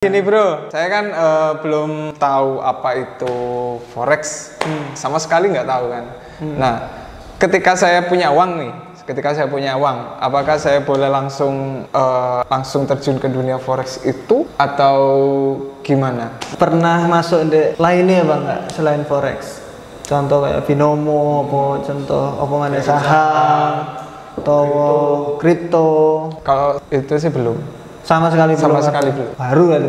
Gini bro, saya kan belum tahu apa itu forex, sama sekali nggak tahu kan. Nah, ketika saya punya uang nih, apakah saya boleh langsung terjun ke dunia forex itu atau gimana? Pernah masuk di lainnya bang nggak selain forex? Contoh kayak binomo, apa mana saham, atau kripto? Kalau itu sih belum. Sama sekali belum. Baru kali.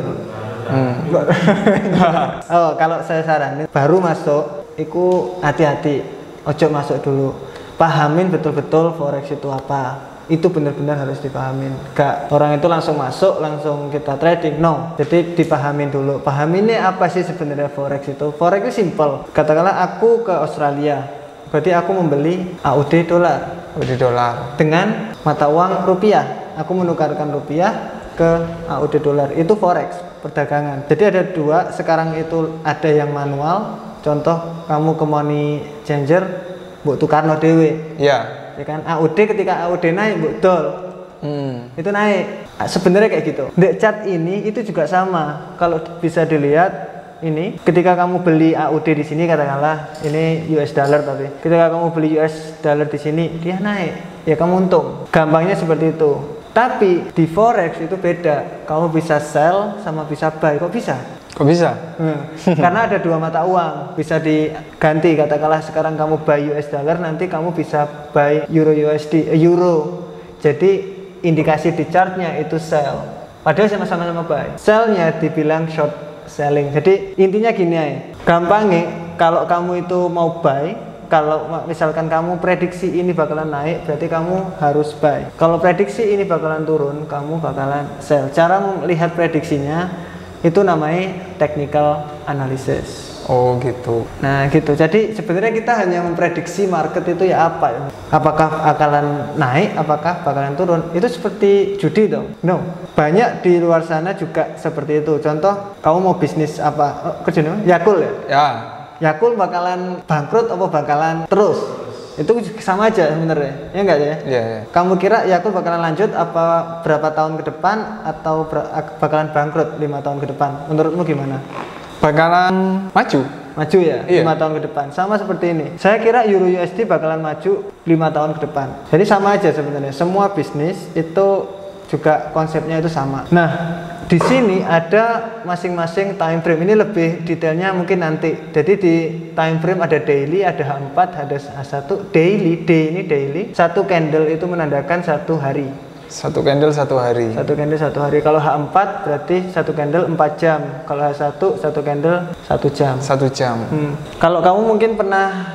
Oh, kalau saya saranin baru masuk, itu hati-hati, ojo masuk dulu. Pahamin betul-betul forex itu apa. Itu benar-benar harus dipahamin. Gak orang itu langsung masuk, langsung kita trading. No. Jadi dipahamin dulu. Pahaminnya apa sih sebenarnya forex itu? Forex itu simple. Katakanlah aku ke Australia. Berarti aku membeli AUD dolar. AUD dolar. Dengan mata uang rupiah. Aku menukarkan rupiah ke AUD dolar. Itu forex, perdagangan. Jadi ada dua. Sekarang itu ada yang manual. Contoh kamu ke money changer, mbok tukarno dhewe. Iya. Ya kan, AUD ketika AUD naik, mbok dol. Itu naik. Sebenarnya kayak gitu. Di chart ini itu juga sama. Kalau bisa dilihat ini, ketika kamu beli AUD di sini katakanlah ini US dollar tapi ketika kamu beli US dollar di sini dia naik, ya kamu untung. Gampangnya seperti itu. Tapi di forex itu beda. Kamu bisa sell sama bisa buy. Kok bisa? Kok bisa? Karena ada dua mata uang, bisa diganti. Katakanlah sekarang kamu buy US dollar, nanti kamu bisa buy Euro USD, Euro. Jadi indikasi di chartnya itu sell. Padahal sama-sama buy. Sellnya dibilang short selling. Jadi intinya gini aja. Gampangnya kalau kamu itu mau buy, kalau misalkan kamu prediksi ini bakalan naik, berarti kamu harus buy. Kalau prediksi ini bakalan turun, kamu bakalan sell. Cara melihat prediksinya itu namanya technical analysis. Oh gitu. Nah gitu. Jadi sebenarnya kita hanya memprediksi market itu ya apa? Apakah bakalan naik? Apakah bakalan turun? Itu seperti judi dong? No. Banyak di luar sana juga seperti itu. Contoh, kamu mau bisnis apa? Oh, kerja nih? Yakul ya? Ya. Yakul bakalan bangkrut atau bakalan terus? Itu sama aja sebenarnya, ya enggak ya? Iya. Kamu kira Yakul bakalan lanjut apa berapa tahun ke depan atau bakalan bangkrut 5 tahun ke depan? Menurutmu gimana? Bakalan maju ya, iya. 5 tahun ke depan. Sama seperti ini. Saya kira Euro USD bakalan maju 5 tahun ke depan. Jadi sama aja sebenarnya. Semua bisnis itu juga konsepnya itu sama. Nah, di sini ada masing-masing time frame. Ini lebih detailnya mungkin nanti. Jadi di time frame ada daily, ada H4, ada H1. Daily, D ini daily. Satu candle itu menandakan satu hari. Satu candle satu hari. Satu candle satu hari. Kalau H4 berarti satu candle 4 jam. Kalau H1 satu candle 1 jam. 1 jam. Kalau kamu mungkin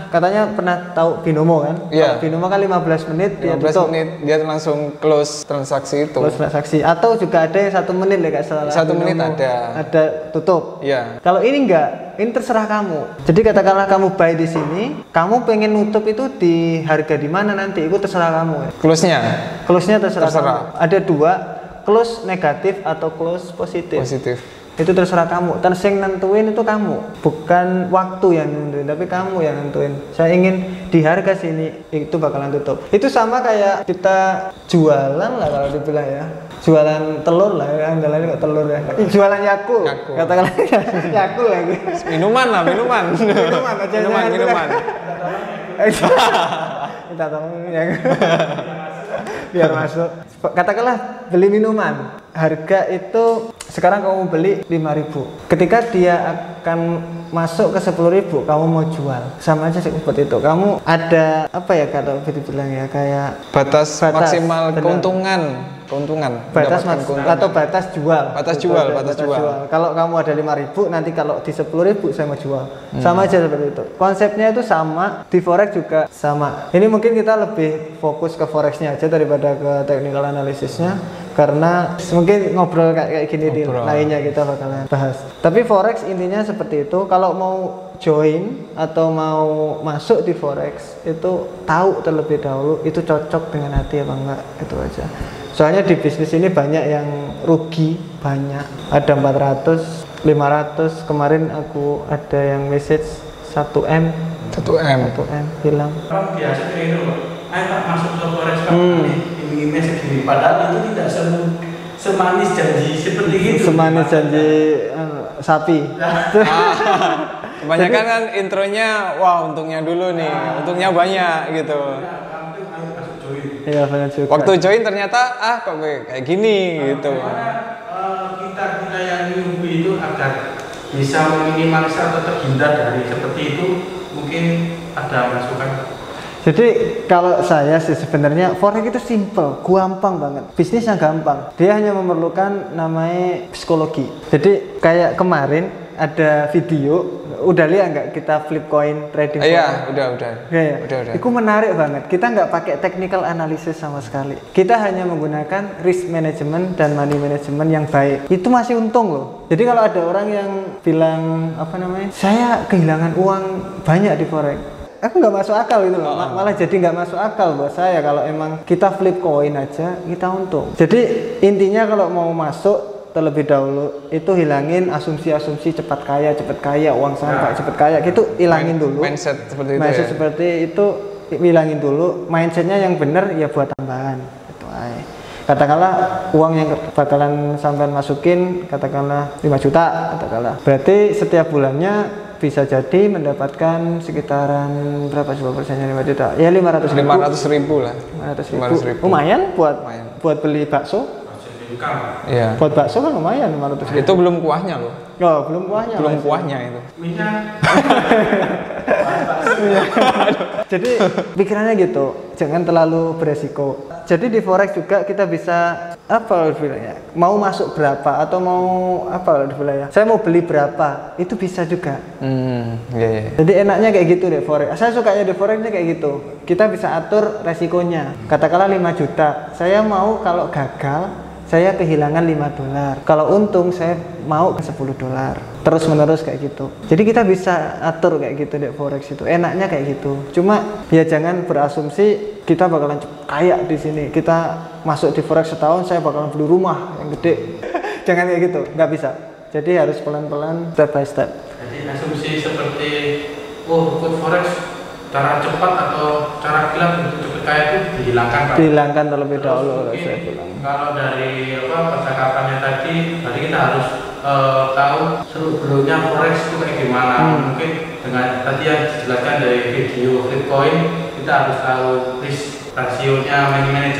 katanya pernah tahu binomo kan? Iya. Binomo kan 15 menit dia 15 tutup. menit dia langsung close transaksi itu. Close transaksi. Atau juga ada yang 1 menit ya Kak salah. 1 menit ada. Ada tutup. Iya. Kalau ini enggak. Ini terserah kamu. Jadi katakanlah kamu buy di sini, kamu pengen nutup itu di harga di mana nanti, itu terserah kamu ya. Close-nya terserah kamu. Ada dua, close negatif atau close positif. Itu terserah kamu. Dan yang nentuin itu kamu, bukan waktu yang nentuin, tapi kamu yang nentuin. Saya ingin di harga sini itu bakalan tutup. Itu sama kayak kita jualan lah kalau dibilang ya. Jualan telur lah, andalannya kok telur ya. Jualan Yakul. Katakanlah Yakul lagi. Minuman. Kita tolong ya. Biar masuk. Katakanlah beli minuman. Harga itu sekarang kamu beli 5.000. Ketika dia akan masuk ke 10.000, kamu mau jual. Sama aja seperti itu. Kamu ada apa ya kalau dibilang ya kayak batas maksimal keuntungan. Batas jual. Batas jual. Kalau kamu ada 5.000, nanti kalau di 10.000 saya mau jual. Sama aja seperti itu. Konsepnya itu sama, di forex juga sama. Ini mungkin kita lebih fokus ke forexnya aja daripada ke technical analisisnya. Karena mungkin ngobrol kayak gini di lainnya kita bakalan bahas. Tapi forex intinya seperti itu. Kalau mau join atau mau masuk di forex itu tahu terlebih dahulu itu cocok dengan hati apa enggak, itu aja. Soalnya di bisnis ini banyak yang rugi, banyak. Ada 400, 500. Kemarin aku ada yang message 1M hilang. Orang biasa kayak itu, ayo tak masuk ke forex ini message ini. Padahal itu tidak semanis janji seperti itu. Semanis janji sapi. Kebanyakan kan intronya, wah untungnya dulu nih, untungnya banyak gitu. Iya banyak juga. Waktu join ternyata kok kayak gini gitu. Kita yang newbie itu agar bisa meminimalisir atau terhindar dari seperti itu, mungkin ada masukan. Jadi kalau saya sih sebenarnya forex itu simple, gampang banget. Bisnisnya gampang. Dia hanya memerlukan namanya psikologi. Jadi kayak kemarin ada video, udah lihat nggak kita flip coin trading? Iya, udah. Ya. Udah. Itu menarik banget. Kita nggak pakai technical analysis sama sekali. Kita hanya menggunakan risk management dan money management yang baik. Itu masih untung loh. Jadi kalau ada orang yang bilang saya kehilangan uang banyak di forex, aku nggak masuk akal itu loh. Malah jadi nggak masuk akal buat saya kalau emang kita flip coin aja kita untung. Jadi intinya kalau mau masuk terlebih dahulu itu hilangin asumsi-asumsi cepat kaya, uang sampai cepat kaya, gitu hilangin dulu. Mindset seperti itu. Mindset seperti itu hilangin dulu. Mindsetnya yang benar ya buat tambahan. Itu aja. Katakanlah uang yang bakalan sampai masukin katakanlah 5 juta katakanlah. Berarti setiap bulannya bisa jadi mendapatkan sekitaran berapa coba persennya 5 juta? Ya 500 ribu lah. 500 ribu. Lumayan buat beli bakso. Iya. Buat bakso kan lumayan 500 ribu. Itu belum kuahnya loh. Oh, belum kuahnya. Belum kuahnya itu. Minyak. Jadi pikirannya gitu, jangan terlalu beresiko. Jadi di forex juga kita bisa mau masuk berapa atau mau saya mau beli berapa, itu bisa juga. Iya. Jadi enaknya kayak gitu deh forex. Saya sukanya di forexnya kayak gitu. Kita bisa atur resikonya. Katakanlah 5 juta. Saya mau kalau gagal saya kehilangan $5. Kalau untung saya mau ke $10. Terus menerus kayak gitu. Jadi kita bisa atur kayak gitu deh forex itu. Enaknya kayak gitu. Cuma ya jangan berasumsi kita bakalan kaya di sini. Kita masuk di forex setahun saya bakalan beli rumah yang gede. Jangan kayak gitu, nggak bisa. Jadi harus pelan-pelan, step by step. Jadi asumsi seperti ikut forex cara cepat atau cara gelap untuk cepet kaya itu dihilangkan, Pak. Dihilangkan terlebih dahulu, saya bilang. Kalau dari percakapannya tadi kita harus tahu seluruhnya forex itu kayak gimana. Mungkin dengan tadi yang dijelaskan dari video Bitcoin, kita harus tahu risk rasionya,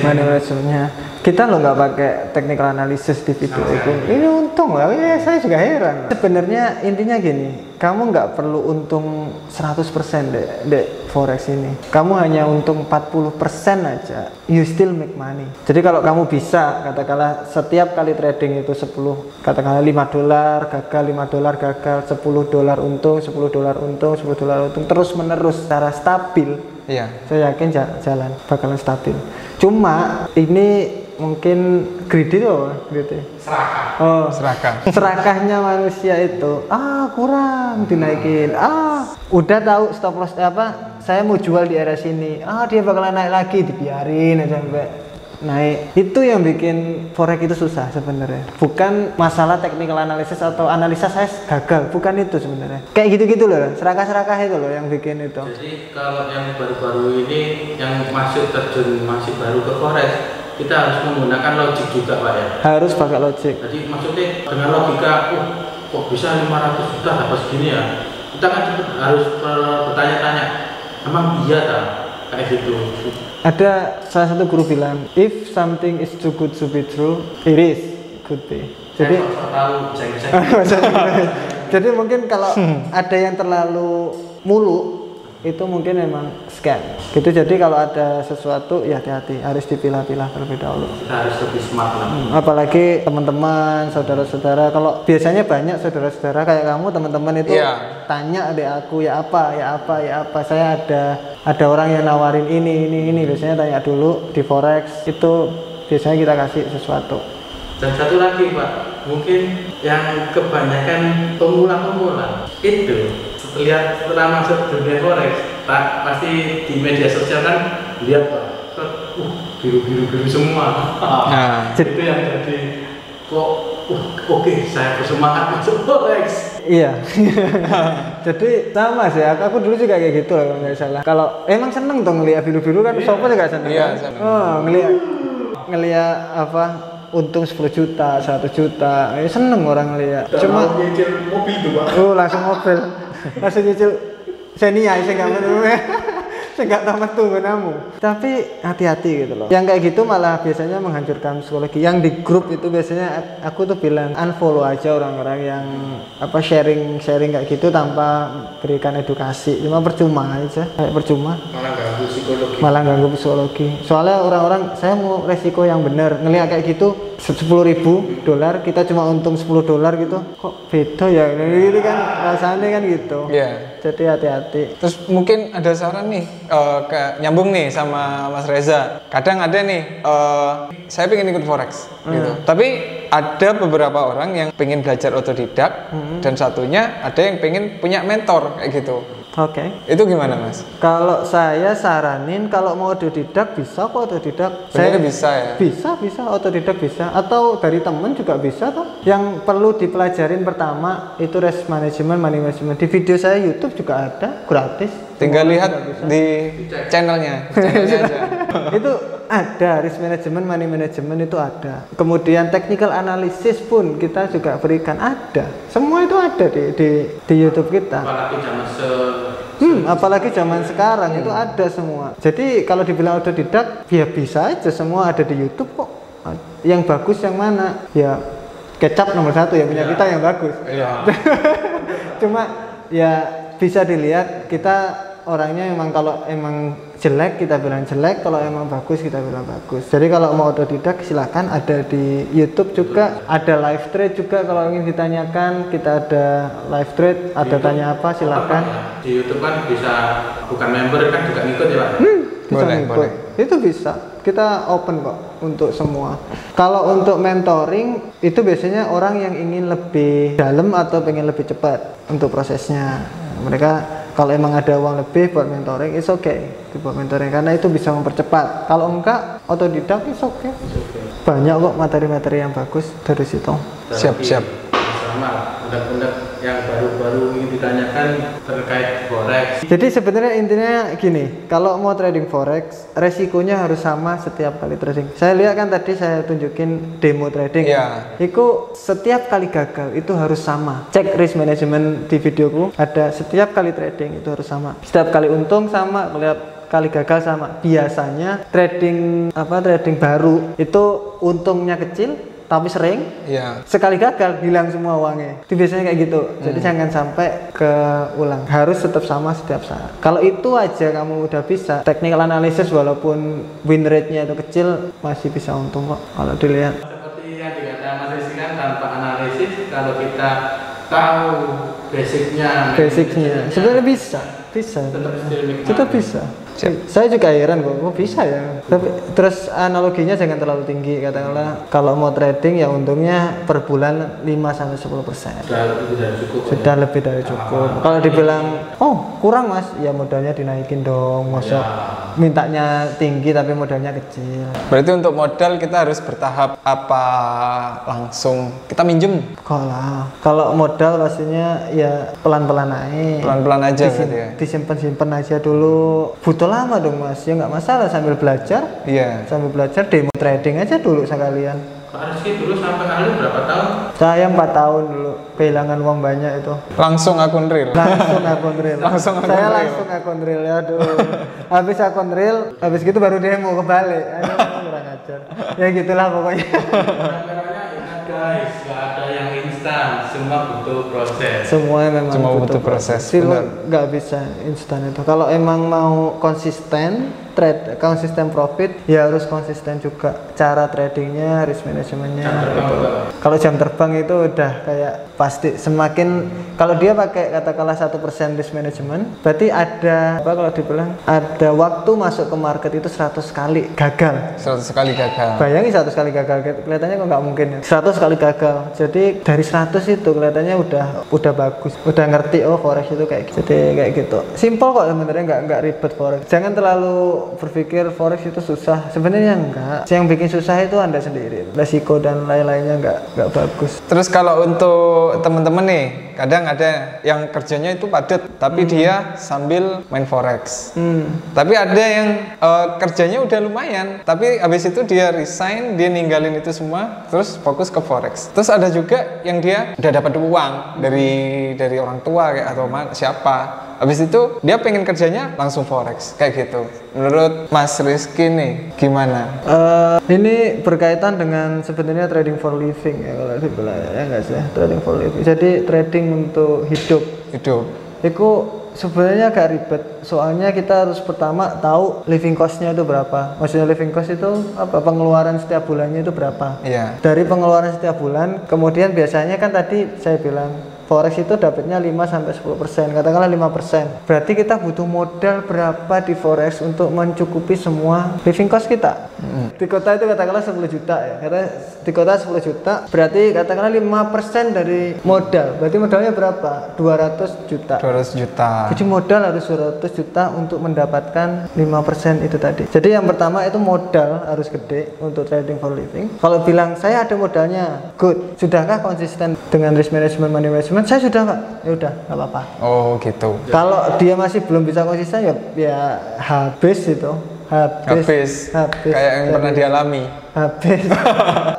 manajemennya. Kita loh nggak pakai technical analysis di video itu. Ini untung lah, ya saya juga heran. Sebenarnya intinya gini, kamu nggak perlu untung 100% dek forex ini. Kamu hanya untung 40% aja, you still make money. Jadi kalau kamu bisa, katakanlah setiap kali trading itu 10, katakanlah $5 gagal, $5 gagal, $10 untung, $10 untung, $10 untung, terus menerus secara stabil. Iya. Saya yakin jalan bakalan stabil. Cuma ini mungkin greedy tuh, gitu. Serakah. Serakahnya manusia itu, kurang dinaikin. Udah tahu stop loss saya mau jual di area sini. Dia bakalan naik lagi, dibiarin aja sampai naik. Itu yang bikin forex itu susah sebenarnya. Bukan masalah technical analysis atau analisa saya gagal, bukan itu sebenarnya. Kayak gitu-gitu loh, serakah-serakah itu loh yang bikin itu. Jadi kalau yang baru-baru ini yang masih baru ke forex, kita harus menggunakan logik juga, Pak ya. Harus pakai logik. Jadi maksudnya dengan logika, kok bisa 500 juta dapat segini ya? Kita kan harus bertanya-tanya, emang iya tak? Kayak gitu. Ada salah satu guru bilang, if something is too good to be true, it is could be. Jadi tahu bisa. Jadi mungkin kalau ada yang terlalu mulu itu mungkin memang scam gitu. Jadi kalau ada sesuatu ya hati-hati, harus dipilah-pilah terlebih dahulu. Kita harus lebih smart lah. Apalagi teman-teman, saudara-saudara. Kalau biasanya banyak saudara-saudara kayak kamu, teman-teman itu tanya adek aku ya apa. Saya ada orang yang nawarin ini. Biasanya tanya dulu di forex, itu biasanya kita kasih sesuatu. Dan satu lagi, Pak, mungkin yang kebanyakan pemula itu lihat setelah masuk dunia forex, Pak, pasti di media sosial kan lihat, Pak, biru semua. Itu yang jadi kok oke, saya bersemangat masuk forex. Iya. Jadi sama sih, aku dulu juga kayak gitu lah kalau nggak salah. Kalau emang seneng tuh ngeliat biru kan, sopo juga seneng. Iya, seneng. Ngeliat untung 10 juta, 100 juta. Seneng orang lihat. Cuma nyicil mobil tuh Pak. langsung mobil. Langsung nyicil Xenia saya enggak metu. Saya enggak tahu metu benamu. Tapi hati-hati gitu loh. Yang kayak gitu malah biasanya menghancurkan psikologi. Yang di grup itu biasanya aku tuh bilang unfollow aja orang-orang yang sharing kayak gitu tanpa berikan edukasi. Cuma percuma aja, kayak percuma. Malah ganggu psikologi. Soalnya orang-orang saya mau resiko yang benar. Ngelihat kayak gitu $10.000 kita cuma untung $10 gitu. Kok beda ya? Gitu kan rasanya kan gitu. Iya. Jadi hati-hati. Terus mungkin ada saran nih, nyambung nih sama Mas Reza. Kadang ada nih, saya pengen ikut forex gitu. Tapi ada beberapa orang yang pengen belajar otodidak dan satunya ada yang pengen punya mentor kayak gitu. Oke. Itu gimana Mas? Kalau saya saranin kalau mau otodidak bisa kok otodidak. Sebenarnya bisa ya? Bisa otodidak bisa. Atau dari temen juga bisa toh. Yang perlu dipelajarin pertama itu risk management, money management. Di video saya YouTube juga ada gratis. Tinggal lihat di channelnya aja. Itu ada risk management, money management itu ada. Kemudian technical analysis pun kita juga berikan ada. Semua itu ada di YouTube kita. Apalagi zaman sekarang itu ada semua. Jadi kalau dibilang otodidak ya bisa aja, semua ada di YouTube kok. Yang bagus yang mana? Ya kecap nomor 1 ya punya kita yang bagus. Iya. Cuma ya bisa dilihat kita orangnya emang kalau emang jelek kita bilang jelek, kalau emang bagus kita bilang bagus. Jadi kalau mau otodidak silakan, ada di YouTube juga, ada live trade juga kalau ingin ditanyakan, kita ada live trade, ada tanya apa silakan. Di YouTube kan bisa bukan member kan juga ngikut ya Pak? Bisa ngikut. Itu bisa. Kita open kok untuk semua. Kalau untuk mentoring itu biasanya orang yang ingin lebih dalam atau pengen lebih cepat untuk prosesnya. Mereka kalau emang ada uang lebih buat mentoring, it's okay buat mentoring karena itu bisa mempercepat. Kalau enggak, otodidak it's okay. Banyak kok materi-materi yang bagus dari situ. Siap. Sama undang-undang yang baru-baru ingin ditanyakan terkait forex. Jadi sebenarnya intinya gini, kalau mau trading forex, resikonya harus sama setiap kali trading. Saya lihat kan tadi saya tunjukin demo trading. Iya. Itu setiap kali gagal itu harus sama. Cek risk management di videoku, ada setiap kali trading itu harus sama. Setiap kali untung sama, setiap kali gagal sama. Biasanya trading baru itu untungnya kecil tapi sering, sekali gagal hilang semua uangnya. Itu biasanya kayak gitu. Jadi jangan sampai keulang. Harus tetap sama setiap saat. Kalau itu aja kamu udah bisa, technical analysis walaupun win rate-nya itu kecil masih bisa untung kok kalau dilihat. Seperti yang dikatakan Mas Rizky kan, tanpa analisis kalau kita tahu basicnya sebenarnya bisa. Tetap bisa. Saya juga heran kok bisa ya. Tapi terus analoginya jangan terlalu tinggi, katakanlah kalau mau trading ya untungnya per bulan 5-10%. Sudah lebih dari cukup. Kalau dibilang kurang Mas, ya modalnya dinaikin dong. Masa mintanya tinggi tapi modalnya kecil. Berarti untuk modal kita harus bertahap apa langsung kita minjem? Kalau modal pastinya ya pelan-pelan naik. Pelan-pelan aja berarti ya. Disimpan aja dulu. Butuh lama dong Mas, ya nggak masalah sambil belajar. Iya. Sambil belajar demo trading aja dulu sekalian. Pak Rizky dulu sampai ahli berapa tahun? Saya 4 tahun dulu, kehilangan uang banyak itu. Langsung akun real. Langsung akun real ya, aduh. Habis akun real, habis gitu baru demo kebalik. Aduh, kurang ajar. Ya gitulah pokoknya. Guys, nggak ada yang instan, semua butuh proses. Semua memang butuh proses. Nggak bisa instan itu. Kalau emang mau konsisten trade, konsisten profit, ya harus konsisten juga cara tradingnya, risk manajemennya. Kalau jam terbang itu udah kayak pasti semakin kalau dia pakai katakanlah 1% risk management, berarti ada kalau dibilang ada waktu masuk ke market itu 100 kali gagal. 100 kali gagal. Bayangin 100 kali gagal, kelihatannya kok nggak mungkin ya. 100 kali gagal. Jadi dari 100 itu kelihatannya udah bagus, udah ngerti forex itu kayak gitu. Jadi kayak gitu. Simple kok sebenarnya, nggak ribet forex. Jangan terlalu berpikir forex itu susah. Sebenarnya enggak. Yang bikin susah itu Anda sendiri. Resiko dan lain-lainnya enggak bagus. Terus kalau untuk teman-teman nih kadang ada yang kerjanya itu padat, tapi dia sambil main forex. Tapi ada yang kerjanya udah lumayan, tapi habis itu dia resign, dia ninggalin itu semua, terus fokus ke forex. Terus ada juga yang dia udah dapat uang dari orang tua kayak atau siapa. Habis itu dia pengen kerjanya langsung forex kayak gitu. Menurut Mas Rizky nih gimana? Ini berkaitan dengan sebenarnya trading for living ya kalau dibilang ya nggak sih, trading for living. Jadi trading untuk hidup. Itu sebenarnya agak ribet. Soalnya kita harus pertama tahu living cost-nya itu berapa. Maksudnya living cost itu apa? Pengeluaran setiap bulannya itu berapa? Iya. Dari pengeluaran setiap bulan, kemudian biasanya kan tadi saya bilang forex itu dapatnya 5-10%, katakanlah 5%. Berarti kita butuh modal berapa di forex untuk mencukupi semua living cost kita. Di kota itu katakanlah 10 juta ya. Karena di kota 10 juta, berarti katakanlah 5% dari modal. Berarti modalnya berapa? 200 juta. 200 juta. Jadi modal harus 200 juta untuk mendapatkan 5% itu tadi. Jadi yang pertama itu modal harus gede untuk trading for living. Kalau bilang saya ada modalnya, good. Sudahkah konsisten dengan risk management, money management? Saya sudah Pak, ya udah nggak apa-apa. Oh gitu. Kalau dia masih belum bisa konsisten ya habis itu, habis. Kayak yang pernah dialami. Habis.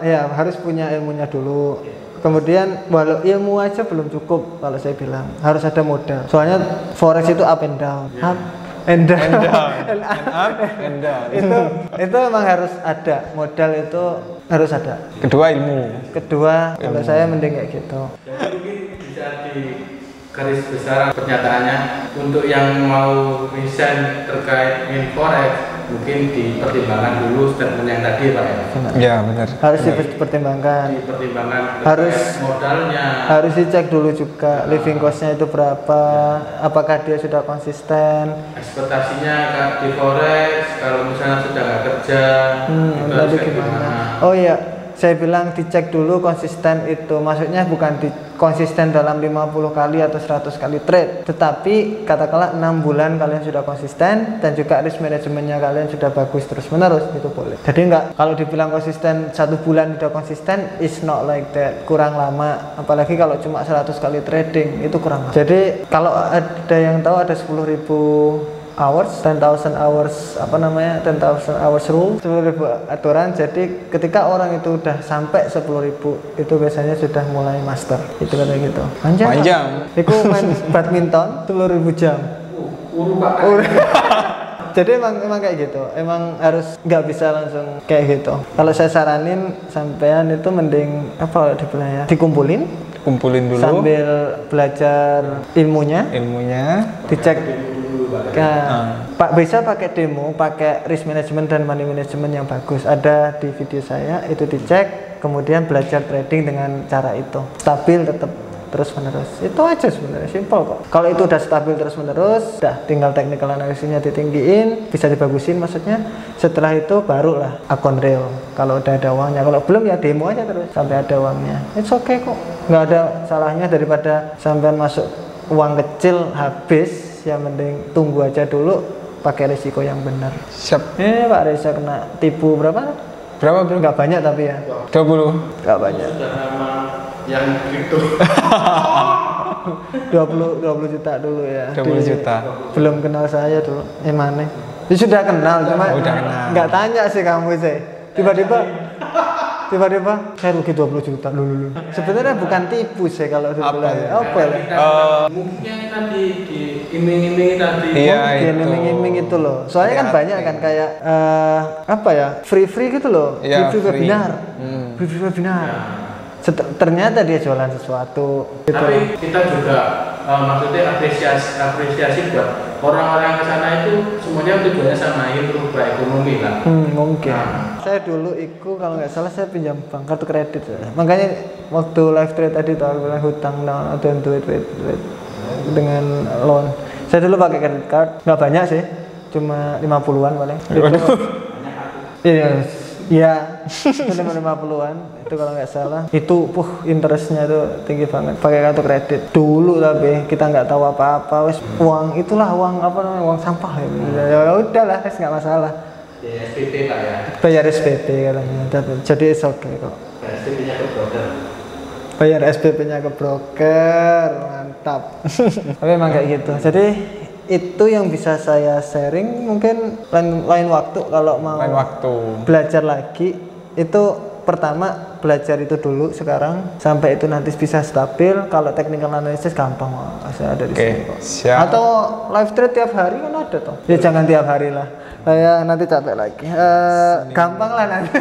Ya harus punya ilmunya dulu. Kemudian walau ilmu aja belum cukup kalau saya bilang harus ada modal. Soalnya forex itu up and down, up and down, and up and down. Itu memang harus ada modal, itu harus ada. Kedua ilmu. Kalau saya mending kayak gitu. Bisa di garis besar pernyataannya untuk yang mau resign terkait main forex mungkin dipertimbangkan dulu statement yang tadi Pak ya. Ya benar. Harus dipertimbangkan. Harus modalnya. Harus dicek dulu juga living cost-nya itu berapa, apakah dia sudah konsisten. Ekspektasinya di forex kalau misalnya sudah nggak kerja. Lalu gimana? Oh iya. Saya bilang dicek dulu konsisten itu, maksudnya bukan konsisten dalam 50 kali atau 100 kali trade, tetapi katakanlah 6 bulan kalian sudah konsisten dan juga risk manajemennya kalian sudah bagus terus menerus, itu boleh. Jadi enggak, kalau dibilang konsisten 1 bulan sudah konsisten, is not like that, kurang lama, apalagi kalau cuma 100 kali trading, itu kurang lama. Jadi kalau ada yang tahu ada 10.000 hours, 10,000 hours, 10,000 hours rule, 10.000 aturan. Jadi ketika orang itu udah sampai 10.000, itu biasanya sudah mulai master. Itu kayak gitu. Panjang. Itu main badminton 10.000 jam. Jadi emang kayak gitu. Emang harus nggak bisa langsung kayak gitu. Kalau saya saranin sampean itu mending apa dibilang ya? Dikumpulin dulu sambil belajar ilmunya, dicek. Pak bisa pakai demo, pakai risk management dan money management yang bagus. Ada di video saya, itu dicek, kemudian belajar trading dengan cara itu. Stabil tetap terus menerus. Itu aja sebenarnya, simple kok. Kalau itu udah stabil terus menerus, udah tinggal technical analisisnya ditinggiin, bisa dibagusin maksudnya. Setelah itu barulah akun real. Kalau udah ada uangnya, kalau belum ya demo aja terus sampai ada uangnya. It's okay kok. Nggak ada salahnya daripada sampean masuk uang kecil habis. Yang mending tunggu aja dulu, pakai risiko yang benar. Siap. Ini Pak Reza kena tipu berapa? Berapa bro? Nggak banyak tapi ya. 20. Nggak banyak. Sudah nama yang kripto. 20 juta dulu ya. 20 juta. Belum kenal saya dulu. Mana? Ya sudah kenal, cuma nggak tanya sih kamu sih. Tiba-tiba saya rugi 20 juta dulu. Sebenarnya bukan tipu sih kalau dibilang. Apa ya? Mungkin tadi diiming-imingi tadi. Iya, iming-iming itu loh. Soalnya kan banyak kan kayak apa ya? Free gitu loh. Ya, free webinar. Free webinar. Ternyata dia jualan sesuatu. Tapi kita juga maksudnya apresiasi buat orang-orang ke sana itu semuanya tujuannya sama, ingin berubah ekonomi lah. Mungkin. Saya dulu kalau nggak salah saya pinjam bank kartu kredit. Makanya waktu live trade tadi tuh aku bilang hutang atau duit dengan loan. Saya dulu pakai credit card, nggak banyak sih, cuma 50-an paling. Iya, 50-an itu kalau nggak salah. Itu interestnya itu tinggi banget. Pakai kartu kredit dulu, tapi kita nggak tahu apa-apa. Wes uang itulah uang uang sampah ya udahlah, nggak masalah. SPP Pak ya. Bayar SPP katanya. Jadi oke kok. SPP-nya ke broker. bayar SPP-nya ke broker, mantap. Tapi emang kayak gitu. Jadi itu yang bisa saya sharing, mungkin lain waktu kalau mau Lain waktu. belajar lagi. Itu pertama belajar itu dulu sekarang sampai itu nanti bisa stabil. Kalau technical analysis gampang, saya ada di Oke, sini kok. siap. Atau live trade tiap hari kan ada toh. Ya jangan tiap hari lah. Saya nanti capek lagi. Gampang lah nanti.